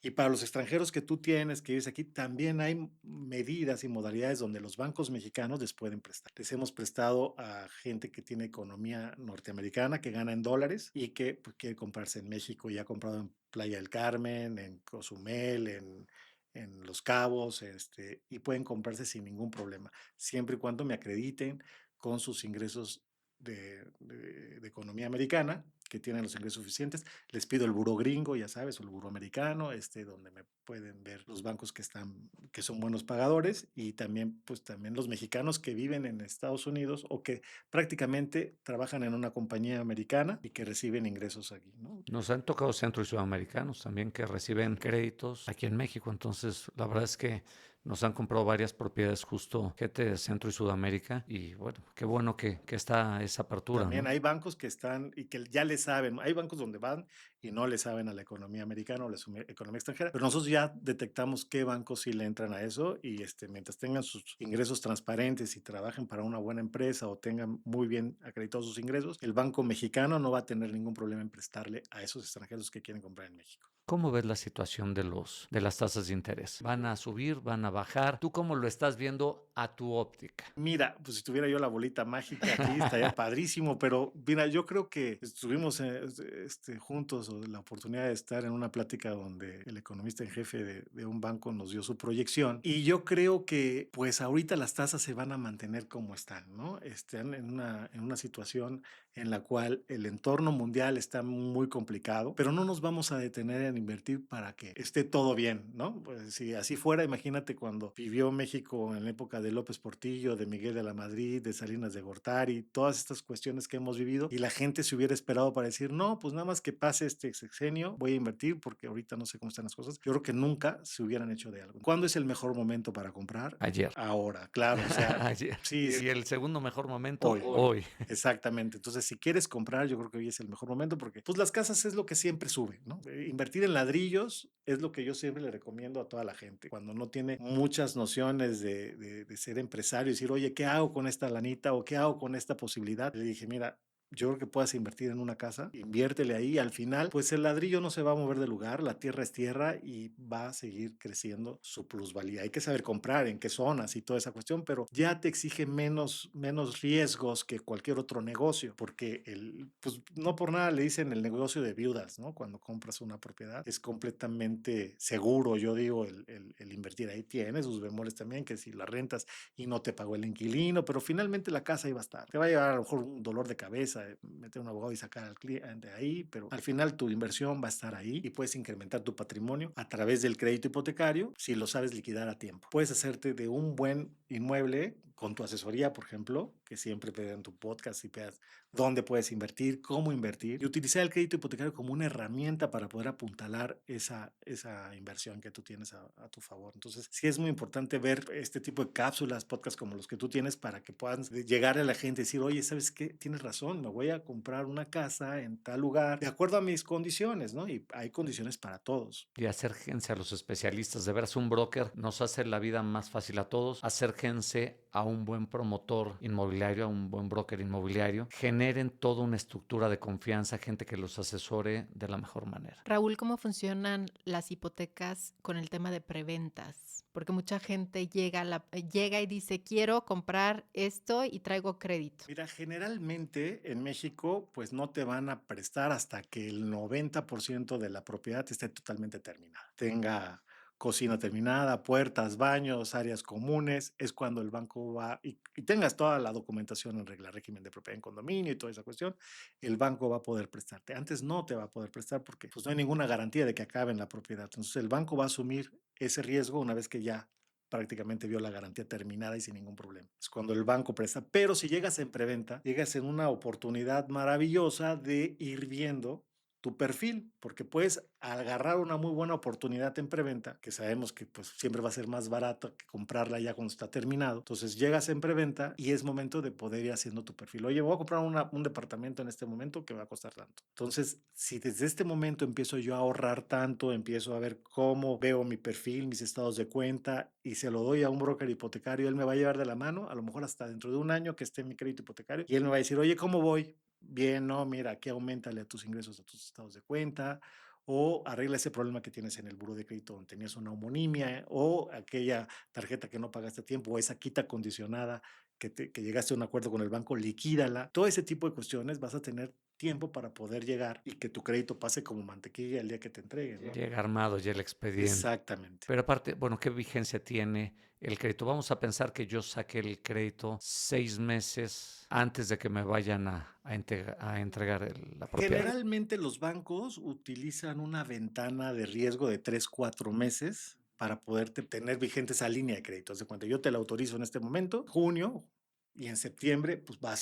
Y para los extranjeros que tú tienes, que vives aquí, también hay medidas y modalidades donde los bancos mexicanos les pueden prestar. Les hemos prestado a gente que tiene economía norteamericana, que gana en dólares y que pues, quiere comprarse en México y ha comprado en Playa del Carmen, en Cozumel, en Los Cabos, y pueden comprarse sin ningún problema, siempre y cuando me acrediten con sus ingresos de economía americana, que tienen los ingresos suficientes. Les pido el buró gringo, ya sabes, o el buró americano, donde me pueden ver los bancos que son buenos pagadores, y también, pues también los mexicanos que viven en Estados Unidos o que prácticamente trabajan en una compañía americana y que reciben ingresos aquí, ¿no? Nos han tocado centro y sudamericanos también que reciben créditos aquí en México. Entonces, la verdad es que nos han comprado varias propiedades justo gente de Centro y Sudamérica. Y bueno, qué bueno que está esa apertura, También ¿no? hay bancos que están y que ya le saben, hay bancos donde van y no le saben a la economía americana o la economía extranjera, pero nosotros ya detectamos qué bancos sí le entran a eso y mientras tengan sus ingresos transparentes y trabajen para una buena empresa o tengan muy bien acreditados sus ingresos, el banco mexicano no va a tener ningún problema en prestarle a esos extranjeros que quieren comprar en México. ¿Cómo ves la situación de las tasas de interés? ¿Van a subir? ¿Van a bajar? ¿Tú cómo lo estás viendo a tu óptica? Mira, pues si tuviera yo la bolita mágica aquí estaría padrísimo, pero mira, yo creo que estuvimos juntos o la oportunidad de estar en una plática donde el economista en jefe de un banco nos dio su proyección y yo creo que pues ahorita las tasas se van a mantener como están, ¿no? Están en una situación en la cual el entorno mundial está muy complicado, pero no nos vamos a detener en invertir para que esté todo bien, ¿no? Pues si así fuera, imagínate cuando vivió México en la época de López Portillo, de Miguel de la Madrid, de Salinas de Gortari, todas estas cuestiones que hemos vivido, y la gente se hubiera esperado para decir, no, pues nada más que pase este sexenio, voy a invertir porque ahorita no sé cómo están las cosas. Yo creo que nunca se hubieran hecho de algo. ¿Cuándo es el mejor momento para comprar? Ayer. Ahora, claro, o sea, Ayer. sí, Y el segundo mejor momento, hoy. hoy. Exactamente. Entonces, si quieres comprar, yo creo que hoy es el mejor momento porque pues las casas es lo que siempre sube, ¿no? Invertir en ladrillos es lo que yo siempre le recomiendo a toda la gente. Cuando no tiene muchas nociones de ser empresario y decir, oye, ¿qué hago con esta lanita o qué hago con esta posibilidad? Le dije, mira, yo creo que puedas invertir en una casa, inviértele ahí, al final, pues el ladrillo no se va a mover de lugar, la tierra es tierra y va a seguir creciendo su plusvalía. Hay que saber comprar en qué zonas y toda esa cuestión, pero ya te exige menos riesgos que cualquier otro negocio, porque pues no por nada le dicen el negocio de viudas, ¿no? Cuando compras una propiedad es completamente seguro, yo digo, el invertir ahí tiene sus bemoles también, que si la rentas y no te pagó el inquilino, pero finalmente la casa ahí va a estar. Te va a llevar a lo mejor un dolor de cabeza, meter un abogado y sacar al cliente ahí, pero al final tu inversión va a estar ahí y puedes incrementar tu patrimonio a través del crédito hipotecario si lo sabes liquidar a tiempo. Puedes hacerte de un buen inmueble con tu asesoría, por ejemplo, que siempre pegan tu podcast y pegas dónde puedes invertir, cómo invertir y utilizar el crédito hipotecario como una herramienta para poder apuntalar esa inversión que tú tienes a tu favor. Entonces, sí es muy importante ver este tipo de cápsulas, podcasts como los que tú tienes para que puedan llegar a la gente y decir, oye, ¿sabes qué? Tienes razón, me voy a comprar una casa en tal lugar de acuerdo a mis condiciones, ¿no? Y hay condiciones para todos. Y acérquense a los especialistas. De veras, un broker nos hace la vida más fácil a todos. Acérquense a un buen promotor inmobiliario, a un buen broker inmobiliario. Generen toda una estructura de confianza, gente que los asesore de la mejor manera. Raúl, ¿cómo funcionan las hipotecas con el tema de preventas? Porque mucha gente llega y dice, quiero comprar esto y traigo crédito. Mira, generalmente en México, pues no te van a prestar hasta que el 90% de la propiedad esté totalmente terminada, tenga cocina terminada, puertas, baños, áreas comunes, es cuando el banco va y tengas toda la documentación en regla, régimen de propiedad en condominio y toda esa cuestión, el banco va a poder prestarte. Antes no te va a poder prestar porque pues, no hay ninguna garantía de que acabe en la propiedad. Entonces el banco va a asumir ese riesgo una vez que ya prácticamente vio la garantía terminada y sin ningún problema. Es cuando el banco presta. Pero si llegas en preventa, llegas en una oportunidad maravillosa de ir viendo tu perfil, porque puedes agarrar una muy buena oportunidad en preventa, que sabemos que pues siempre va a ser más barato que comprarla ya cuando está terminado. Entonces llegas en preventa y es momento de poder ir haciendo tu perfil. Oye, voy a comprar un departamento en este momento que me va a costar tanto. Entonces, si desde este momento empiezo yo a ahorrar tanto, empiezo a ver cómo veo mi perfil, mis estados de cuenta y se lo doy a un broker hipotecario, él me va a llevar de la mano, a lo mejor hasta dentro de un año que esté en mi crédito hipotecario y él me va a decir, oye, ¿cómo voy? Bien, no, mira, aquí aumentale a tus ingresos, a tus estados de cuenta, o arregla ese problema que tienes en el buro de crédito donde tenías una homonimia, o aquella tarjeta que no pagaste a tiempo, o esa quita condicionada que llegaste a un acuerdo con el banco, liquídala. Todo ese tipo de cuestiones vas a tener tiempo para poder llegar y que tu crédito pase como mantequilla el día que te entreguen, ¿no? Llega armado ya el expediente. Exactamente. Pero aparte, bueno, ¿qué vigencia tiene el crédito? Vamos a pensar que yo saqué el crédito 6 meses antes de que me vayan a entregar la propiedad. Generalmente los bancos utilizan una ventana de riesgo de 3, 4 meses para poderte tener vigente esa línea de crédito. Haz de cuenta, yo te la autorizo en este momento, junio, y en septiembre pues va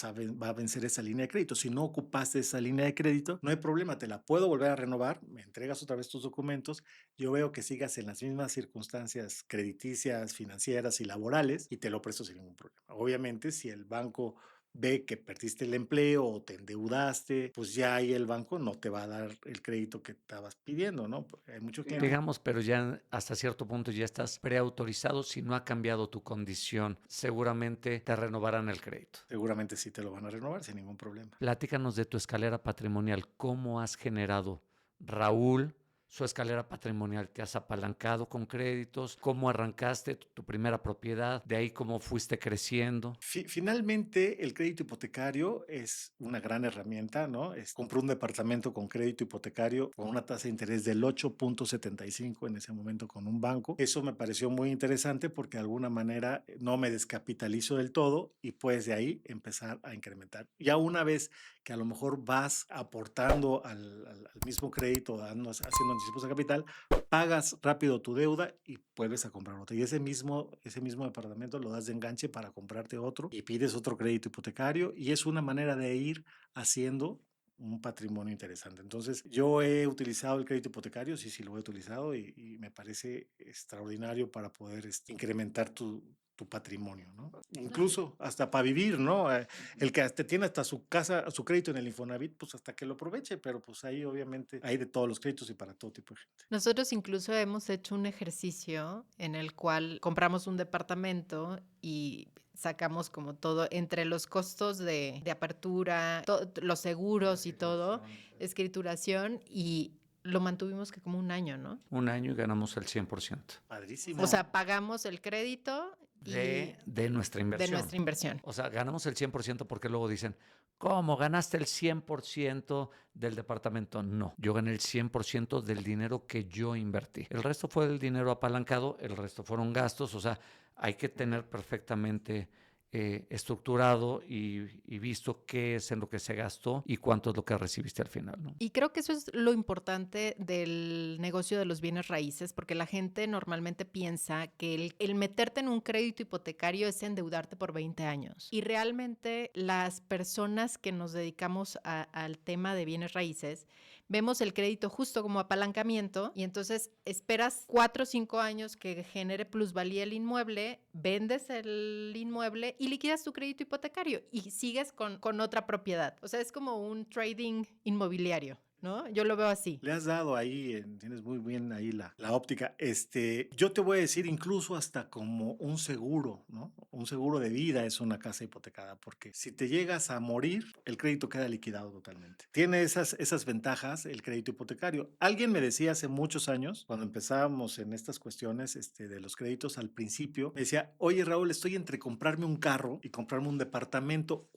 a vencer esa línea de crédito. Si no ocupaste esa línea de crédito, no hay problema, te la puedo volver a renovar, me entregas otra vez tus documentos, yo veo que sigas en las mismas circunstancias crediticias, financieras y laborales y te lo presto sin ningún problema. Obviamente, si el banco ve que perdiste el empleo o te endeudaste, pues ya ahí el banco no te va a dar el crédito que estabas pidiendo, ¿no? Porque hay mucho cliente. Digamos, pero ya hasta cierto punto ya estás preautorizado. Si no ha cambiado tu condición, seguramente te renovarán el crédito. Seguramente sí te lo van a renovar sin ningún problema. Platícanos de tu escalera patrimonial. ¿Cómo has generado, Raúl, su escalera patrimonial? ¿Te has apalancado con créditos? ¿Cómo arrancaste tu primera propiedad? ¿De ahí cómo fuiste creciendo? Finalmente, el crédito hipotecario es una gran herramienta, ¿no? Compré un departamento con crédito hipotecario con una tasa de interés del 8.75 en ese momento con un banco. Eso me pareció muy interesante porque de alguna manera no me descapitalizo del todo y pues de ahí empezar a incrementar. Ya una vez que a lo mejor vas aportando al mismo crédito, haciendo anticipos de capital, pagas rápido tu deuda y vuelves a comprar otra. Y ese mismo departamento lo das de enganche para comprarte otro y pides otro crédito hipotecario y es una manera de ir haciendo un patrimonio interesante. Entonces, yo he utilizado el crédito hipotecario, sí lo he utilizado y me parece extraordinario para poder incrementar tu patrimonio, ¿no? Incluso hasta para vivir, ¿no? El que hasta tiene hasta su casa, su crédito en el Infonavit, pues hasta que lo aproveche, pero pues ahí obviamente hay de todos los créditos y para todo tipo de gente. Nosotros incluso hemos hecho un ejercicio en el cual compramos un departamento y sacamos como todo entre los costos de apertura, los seguros y todo, escrituración, y lo mantuvimos que como un año, ¿no? Un año y ganamos el 100%. Padrísimo. O sea, pagamos el crédito de nuestra inversión. de nuestra inversión. O sea, ganamos el 100% porque luego dicen, ¿cómo ganaste el 100% del departamento? No, yo gané el 100% del dinero que yo invertí. El resto fue el dinero apalancado, el resto fueron gastos. O sea, hay que tener perfectamente estructurado y visto qué es en lo que se gastó y cuánto es lo que recibiste al final, ¿no? Y creo que eso es lo importante del negocio de los bienes raíces, porque la gente normalmente piensa que el meterte en un crédito hipotecario es endeudarte por 20 años. Y realmente las personas que nos dedicamos al tema de bienes raíces, vemos el crédito justo como apalancamiento y entonces esperas 4 o 5 años que genere plusvalía el inmueble, vendes el inmueble y liquidas tu crédito hipotecario y sigues con otra propiedad. O sea, es como un trading inmobiliario, ¿no? Yo lo veo así. Le has dado ahí, tienes muy bien ahí la óptica. Yo te voy a decir incluso hasta como un seguro, ¿no? Un seguro de vida es una casa hipotecada, porque si te llegas a morir, el crédito queda liquidado totalmente. Tiene esas ventajas el crédito hipotecario. Alguien me decía hace muchos años, cuando empezábamos en estas cuestiones de los créditos al principio, me decía, oye Raúl, estoy entre comprarme un carro y comprarme un departamento.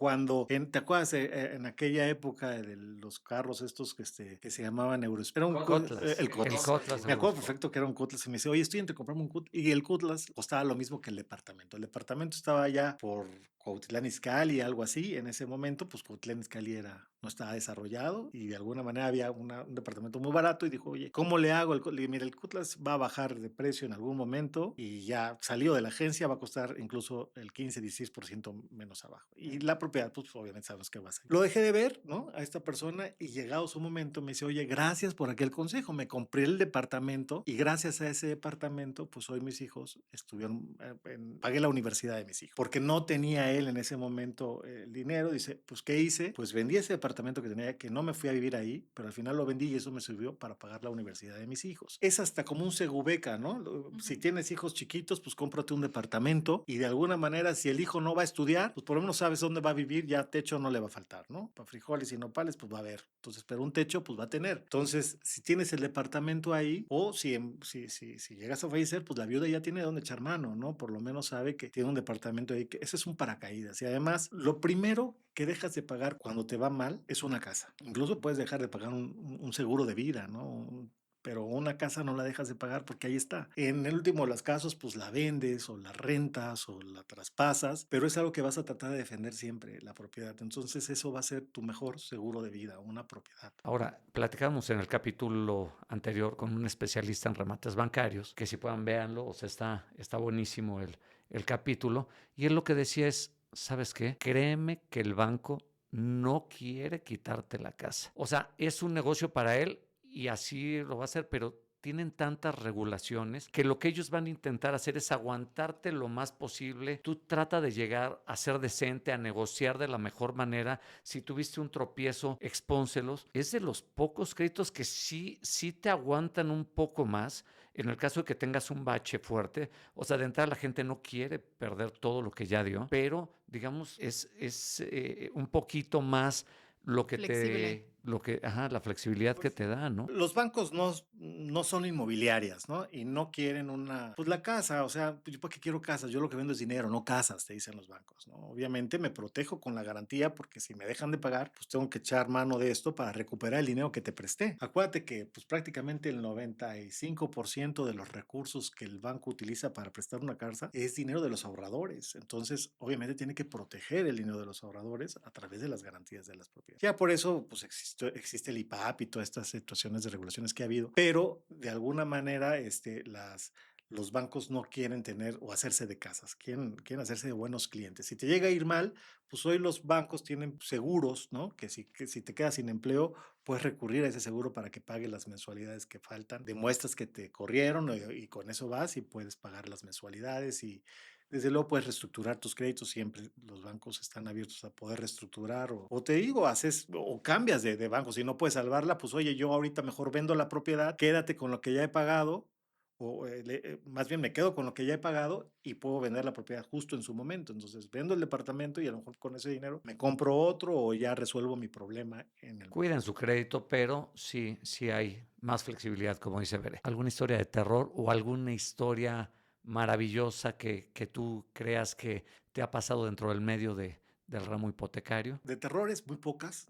¿Te acuerdas en aquella época de los carros estos que que se llamaba Neuros. Era un Cotlas, el el Cotlas. Cotlas Me acuerdo Eurosport. perfecto que era un Cutlass y me dice, oye, estoy entre comprarme un Cutlass. Y el Cutlass costaba lo mismo que el departamento. El departamento estaba ya por Cuautitlán Izcalli, algo así. En ese momento, pues Cuautitlán Izcalli no estaba desarrollado y de alguna manera había un departamento muy barato y dijo, oye, ¿cómo le hago? Le dije, mira, el Cutlass va a bajar de precio en algún momento y ya salió de la agencia, va a costar incluso el 15-16% menos abajo. Y la propiedad, pues obviamente sabes que va a ser. Lo dejé de ver, ¿no? A esta persona y llegado su momento me dice, oye, gracias por aquel consejo. Me compré el departamento y gracias a ese departamento, pues hoy mis hijos estuvieron, pagué la universidad de mis hijos, porque no tenía él en ese momento el dinero. Dice, pues ¿qué hice? Pues vendí ese departamento que tenía, que no me fui a vivir ahí, pero al final lo vendí y eso me sirvió para pagar la universidad de mis hijos. Es hasta como un segubeca, ¿no? Si tienes hijos chiquitos, pues cómprate un departamento y de alguna manera si el hijo no va a estudiar, pues por lo menos sabes dónde va a vivir, ya techo no le va a faltar, ¿no? Para frijoles y nopales, pues va a haber. Entonces, pero un techo, pues va a tener. Entonces, si tienes el departamento ahí, o si llegas a fallecer, pues la viuda ya tiene dónde echar mano, ¿no? Por lo menos sabe que tiene un departamento ahí, que ese es un paracaídas. Y además, lo primero que dejas de pagar cuando te va mal es una casa. Incluso puedes dejar de pagar un seguro de vida, ¿no? Pero una casa no la dejas de pagar porque ahí está. En el último de los casos, pues la vendes o la rentas o la traspasas, pero es algo que vas a tratar de defender siempre, la propiedad. Entonces eso va a ser tu mejor seguro de vida, una propiedad. Ahora, platicamos en el capítulo anterior con un especialista en remates bancarios, que si puedan véanlo, o sea, está buenísimo el capítulo, y él lo que decía es, ¿sabes qué? Créeme que el banco no quiere quitarte la casa. O sea, es un negocio para él y así lo va a hacer, pero tienen tantas regulaciones que lo que ellos van a intentar hacer es aguantarte lo más posible. Tú trata de llegar a ser decente, a negociar de la mejor manera. Si tuviste un tropiezo, expónselos. Es de los pocos créditos que sí te aguantan un poco más en el caso de que tengas un bache fuerte. O sea, de entrada la gente no quiere perder todo lo que ya dio, pero digamos es un poquito más Flexible. la flexibilidad que Pues te da, ¿no? los bancos no son inmobiliarias, ¿no? Y no quieren pues la casa, o sea, pues, ¿yo para qué quiero casas? Yo lo que vendo es dinero, no casas, te dicen los bancos, ¿no? Obviamente me protejo con la garantía porque si me dejan de pagar, pues tengo que echar mano de esto para recuperar el dinero que te presté. Acuérdate que pues prácticamente el 95% de los recursos que el banco utiliza para prestar una casa es dinero de los ahorradores. Entonces, obviamente tiene que proteger el dinero de los ahorradores a través de las garantías de las propiedades. Ya por eso, pues existe el IPAP y todas estas situaciones de regulaciones que ha habido, pero de alguna manera los bancos no quieren tener o hacerse de casas, quieren hacerse de buenos clientes. Si te llega a ir mal, pues hoy los bancos tienen seguros, ¿no? Que si te quedas sin empleo, puedes recurrir a ese seguro para que pague las mensualidades que faltan. Demuestras que te corrieron y con eso vas y puedes pagar las mensualidades y desde luego puedes reestructurar tus créditos, siempre los bancos están abiertos a poder reestructurar o te digo, haces o cambias de banco, si no puedes salvarla, pues oye, yo ahorita mejor vendo la propiedad, quédate con lo que ya he pagado o más bien me quedo con lo que ya he pagado y puedo vender la propiedad justo en su momento. Entonces vendo el departamento y a lo mejor con ese dinero me compro otro o ya resuelvo mi problema en el Cuiden momento. su crédito, pero sí hay más flexibilidad, como dice Bere. ¿Alguna historia de terror o alguna historia maravillosa que tú creas que te ha pasado dentro del medio del ramo hipotecario? De terrores, muy pocas.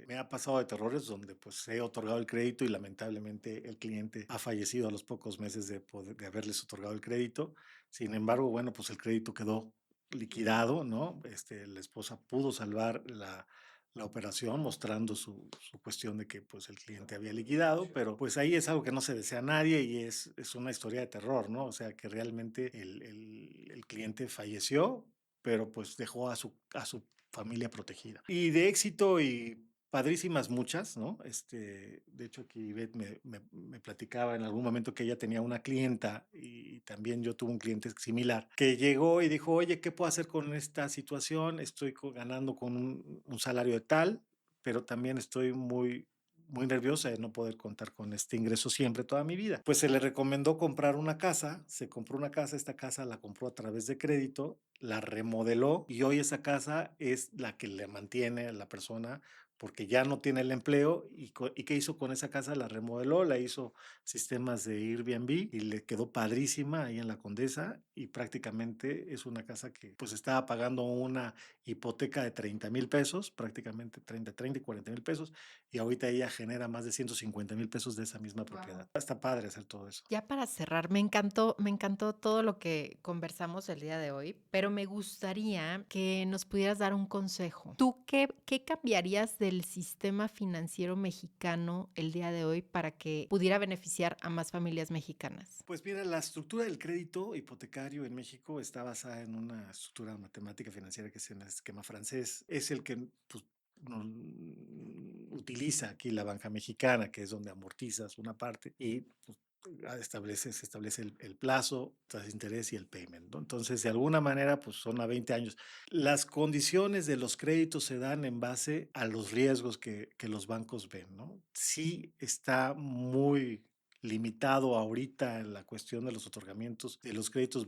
Me ha pasado de terrores donde pues he otorgado el crédito y lamentablemente el cliente ha fallecido a los pocos meses de haberles otorgado el crédito. Sin embargo, bueno, pues el crédito quedó liquidado, ¿no? La esposa pudo salvar la operación mostrando su cuestión de que pues el cliente había liquidado, pero pues ahí es algo que no se desea a nadie y es una historia de terror, ¿no? O sea, que realmente el cliente falleció, pero pues dejó a su familia protegida. Y de éxito y padrísimas muchas, ¿no? De hecho, aquí Ivette me platicaba en algún momento que ella tenía una clienta y también yo tuve un cliente similar que llegó y dijo, oye, ¿qué puedo hacer con esta situación? Estoy ganando con un salario de tal, pero también estoy muy nerviosa de no poder contar con este ingreso siempre toda mi vida. Pues se le recomendó comprar una casa, se compró una casa, esta casa la compró a través de crédito, la remodeló y hoy esa casa es la que le mantiene a la persona porque ya no tiene el empleo. ¿Y qué hizo con esa casa? La remodeló, la hizo sistemas de Airbnb y le quedó padrísima ahí en la Condesa, y prácticamente es una casa que pues estaba pagando una hipoteca de 30,000 pesos, prácticamente 30 y 40,000 pesos, y ahorita ella genera más de 150,000 pesos de esa misma propiedad. Wow. Está padre hacer todo eso. Ya para cerrar, me encantó todo lo que conversamos el día de hoy, pero me gustaría que nos pudieras dar un consejo. ¿Tú qué cambiarías del sistema financiero mexicano el día de hoy para que pudiera beneficiar a más familias mexicanas? Pues mira, la estructura del crédito hipotecario en México está basada en una estructura matemática financiera que es el esquema francés. Es el que pues, utiliza aquí la banca mexicana, que es donde amortizas una parte y pues, se establece el plazo, tasa de interés y el payment, ¿no? Entonces, de alguna manera, pues son a 20 años. Las condiciones de los créditos se dan en base a los riesgos que los bancos ven, ¿no? Sí está muy limitado ahorita en la cuestión de los otorgamientos de los créditos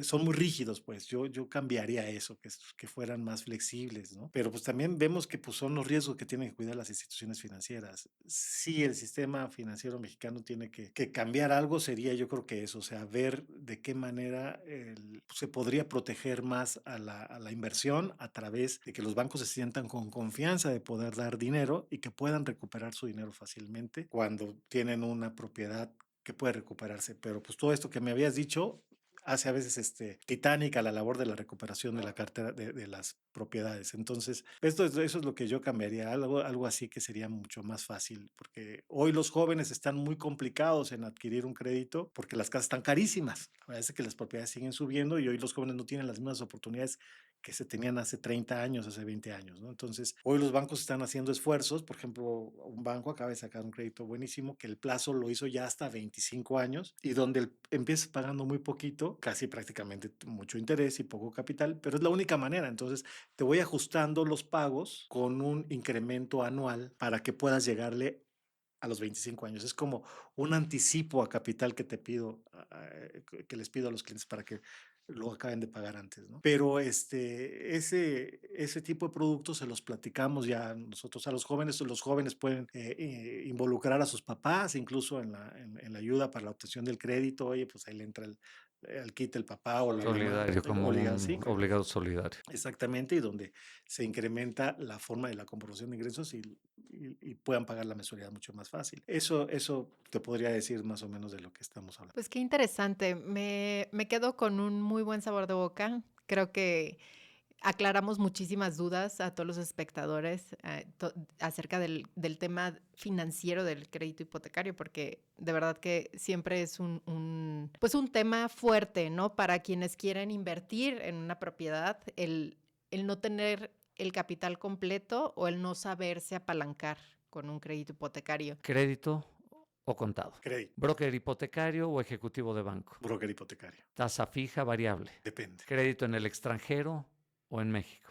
son muy rígidos, pues yo cambiaría eso, que fueran más flexibles, ¿no? Pero pues también vemos que pues son los riesgos que tienen que cuidar las instituciones financieras. Si el sistema financiero mexicano tiene que cambiar algo, sería yo creo que eso, o sea, ver de qué manera se podría proteger más a la inversión a través de que los bancos se sientan con confianza de poder dar dinero y que puedan recuperar su dinero fácilmente cuando tienen una propiedad que puede recuperarse. Pero pues todo esto que me habías dicho hace a veces titánica la labor de la recuperación de la cartera de las propiedades. Entonces, eso es lo que yo cambiaría, algo así que sería mucho más fácil, porque hoy los jóvenes están muy complicados en adquirir un crédito porque las casas están carísimas. Parece que las propiedades siguen subiendo y hoy los jóvenes no tienen las mismas oportunidades que se tenían hace 30 años, hace 20 años, ¿no? Entonces, hoy los bancos están haciendo esfuerzos. Por ejemplo, un banco acaba de sacar un crédito buenísimo que el plazo lo hizo ya hasta 25 años y donde empiezas pagando muy poquito, casi prácticamente mucho interés y poco capital, pero es la única manera. Entonces, te voy ajustando los pagos con un incremento anual para que puedas llegarle a los 25 años. Es como un anticipo a capital que te pido, que les pido a los clientes para que lo acaben de pagar antes, ¿no? Pero ese tipo de productos se los platicamos ya nosotros a los jóvenes pueden involucrar a sus papás, incluso en la ayuda para la obtención del crédito. Oye, pues ahí le entra al quite el papá o la mamá. Solidario, como Sí, un obligado solidario. exactamente, y donde se incrementa la forma de la comprobación de ingresos y puedan pagar la mensualidad mucho más fácil. Eso te podría decir más o menos de lo que estamos hablando. Pues qué interesante. Me quedo con un muy buen sabor de boca. Creo que aclaramos muchísimas dudas a todos los espectadores acerca del tema financiero del crédito hipotecario, porque de verdad que siempre es pues un tema fuerte, ¿no? Para quienes quieren invertir en una propiedad, el no tener el capital completo o el no saberse apalancar con un crédito hipotecario. ¿Crédito o contado? Crédito, ¿Broker hipotecario o ejecutivo de banco? broker hipotecario, ¿Tasa fija, variable? depende. ¿Crédito en el extranjero o en México?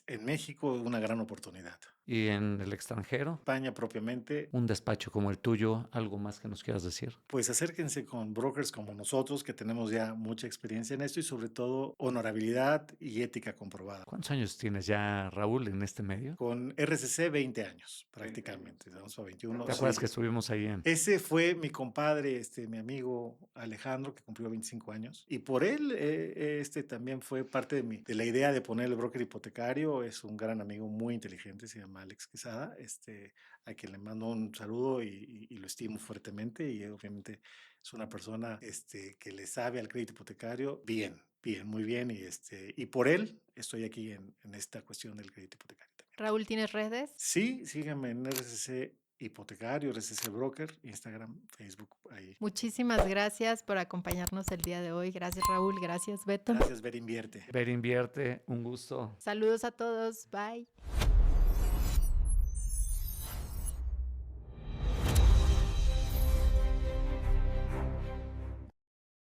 En México, una gran oportunidad. ¿Y en el extranjero? España propiamente, Un despacho como el tuyo, ¿algo más que nos quieras decir? pues acérquense con brokers como nosotros, que tenemos ya mucha experiencia en esto y sobre todo honorabilidad y ética comprobada. ¿Cuántos años tienes ya, Raúl, en este medio? Con RCC 20 años prácticamente, vamos a 21. ¿Te acuerdas que estuvimos ahí en... Ese fue mi compadre, mi amigo Alejandro, que cumplió 25 años. Y por él, también fue parte de la idea de poner el broker hipotecario. Es un gran amigo muy inteligente, se llama Alex Quesada, a quien le mando un saludo y lo estimo fuertemente. Y obviamente es una persona que le sabe al crédito hipotecario bien, bien, muy bien. Y por él estoy aquí en esta cuestión del crédito hipotecario también. Raúl, ¿tienes redes? Sí, síganme en RCC Hipotecario, RCC Broker, Instagram, Facebook, ahí. Muchísimas gracias por acompañarnos el día de hoy. Gracias, Raúl. Gracias, Beto. Gracias, Ver Invierte. Ver Invierte, un gusto. Saludos a todos. Bye.